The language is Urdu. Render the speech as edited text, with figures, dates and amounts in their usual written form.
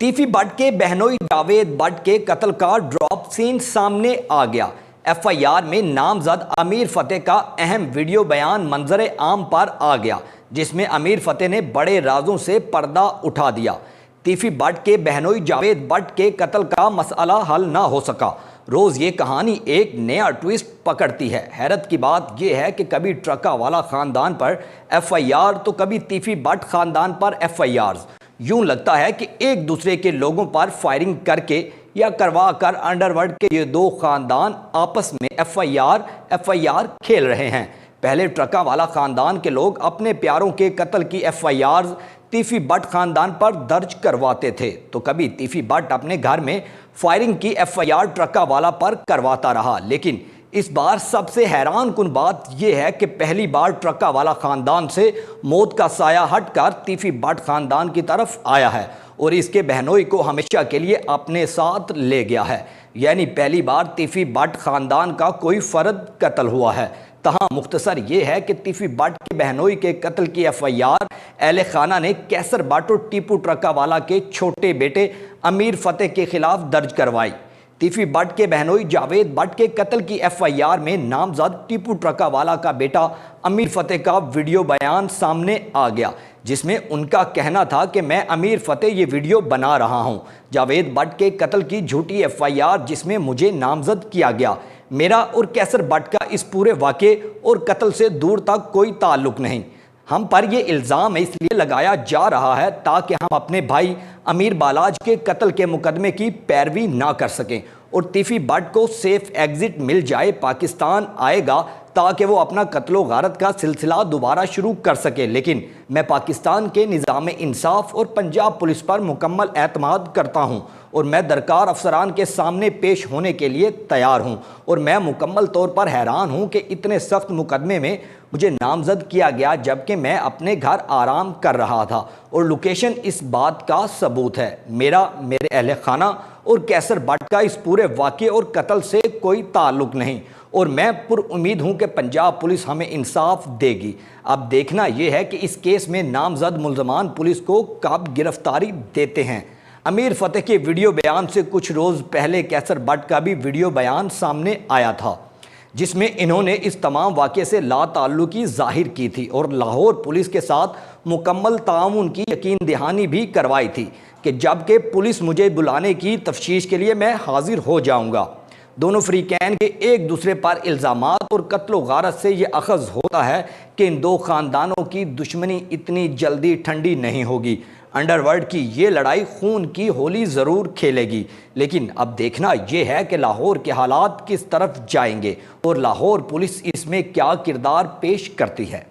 ٹیفی بٹ کے بہنوئی جاوید بٹ کے قتل کا ڈراپ سین سامنے آ گیا۔ ایف آئی آر میں نامزد امیر فتح کا اہم ویڈیو بیان منظر عام پر آ گیا، جس میں امیر فتح نے بڑے رازوں سے پردہ اٹھا دیا۔ ٹیفی بٹ کے بہنوئی جاوید بٹ کے قتل کا مسئلہ حل نہ ہو سکا۔ روز یہ کہانی ایک نیا ٹویسٹ پکڑتی ہے۔ حیرت کی بات یہ ہے کہ کبھی ٹرکا والا خاندان پر ایف آئی آر تو کبھی ٹیفی بٹ خاندان پر ایف آئی آرز۔ یوں لگتا ہے کہ ایک دوسرے کے لوگوں پر فائرنگ کر کے یا کروا کر انڈر ورلڈ کے یہ دو خاندان آپس میں ایف آئی آر کھیل رہے ہیں۔ پہلے ٹرکا والا خاندان کے لوگ اپنے پیاروں کے قتل کی ایف آئی آرز ٹیفی بٹ خاندان پر درج کرواتے تھے، تو کبھی ٹیفی بٹ اپنے گھر میں فائرنگ کی ایف آئی آر ٹرکا والا پر کرواتا رہا۔ لیکن اس بار سب سے حیران کن بات یہ ہے کہ پہلی بار ٹرکا والا خاندان سے موت کا سایہ ہٹ کر ٹیفی بٹ خاندان کی طرف آیا ہے اور اس کے بہنوئی کو ہمیشہ کے لیے اپنے ساتھ لے گیا ہے۔ یعنی پہلی بار ٹیفی بٹ خاندان کا کوئی فرد قتل ہوا ہے۔ تاہم مختصر یہ ہے کہ ٹیفی بٹ کے بہنوئی کے قتل کی ایف آئی آر اہل خانہ نے کیسر بٹ اور ٹیپو ٹرکا والا کے چھوٹے بیٹے امیر فتح کے خلاف درج کروائی۔ ٹیفی بٹ کے بہنوئی جاوید بٹ کے قتل کی ایف آئی آر میں نامزد ٹیپو ٹرکا والا کا بیٹا امیر فتح کا ویڈیو بیان سامنے آ گیا، جس میں ان کا کہنا تھا کہ میں امیر فتح یہ ویڈیو بنا رہا ہوں۔ جاوید بٹ کے قتل کی جھوٹی ایف آئی آر جس میں مجھے نامزد کیا گیا۔ میرا اور کیسر بٹ کا اس پورے واقعے اور قتل سے دور تک کوئی تعلق نہیں۔ ہم پر یہ الزام اس لیے لگایا جا رہا ہے تاکہ ہم اپنے بھائی امیر بالاج کے قتل کے مقدمے کی پیروی نہ کر سکیں اور ٹیفی بٹ کو سیف ایگزٹ مل جائے۔ پاکستان آئے گا تاکہ وہ اپنا قتل و غارت کا سلسلہ دوبارہ شروع کر سکے، لیکن میں پاکستان کے نظام انصاف اور پنجاب پولیس پر مکمل اعتماد کرتا ہوں اور میں درکار افسران کے سامنے پیش ہونے کے لیے تیار ہوں، اور میں مکمل طور پر حیران ہوں کہ اتنے سخت مقدمے میں مجھے نامزد کیا گیا جبکہ میں اپنے گھر آرام کر رہا تھا، اور لوکیشن اس بات کا ثبوت ہے۔ میرے اہل خانہ اور کیسر بٹ کا اس پورے واقعے اور قتل سے کوئی تعلق نہیں، اور میں پر امید ہوں کہ پنجاب پولیس ہمیں انصاف دے گی۔ اب دیکھنا یہ ہے کہ اس کیس میں نامزد ملزمان پولیس کو کب گرفتاری دیتے ہیں۔ امیر فتح کے ویڈیو بیان سے کچھ روز پہلے کیسر بٹ کا بھی ویڈیو بیان سامنے آیا تھا، جس میں انہوں نے اس تمام واقعے سے لا تعلقی ظاہر کی تھی اور لاہور پولیس کے ساتھ مکمل تعاون کی یقین دہانی بھی کروائی تھی کہ جب کہ پولیس مجھے بلانے کی تفتیش کے لیے میں حاضر ہو جاؤں گا۔ دونوں فریقین کے ایک دوسرے پر الزامات اور قتل و غارت سے یہ اخذ ہوتا ہے کہ ان دو خاندانوں کی دشمنی اتنی جلدی ٹھنڈی نہیں ہوگی۔ انڈر ورلڈ کی یہ لڑائی خون کی ہولی ضرور کھیلے گی، لیکن اب دیکھنا یہ ہے کہ لاہور کے حالات کس طرف جائیں گے اور لاہور پولیس اس میں کیا کردار پیش کرتی ہے۔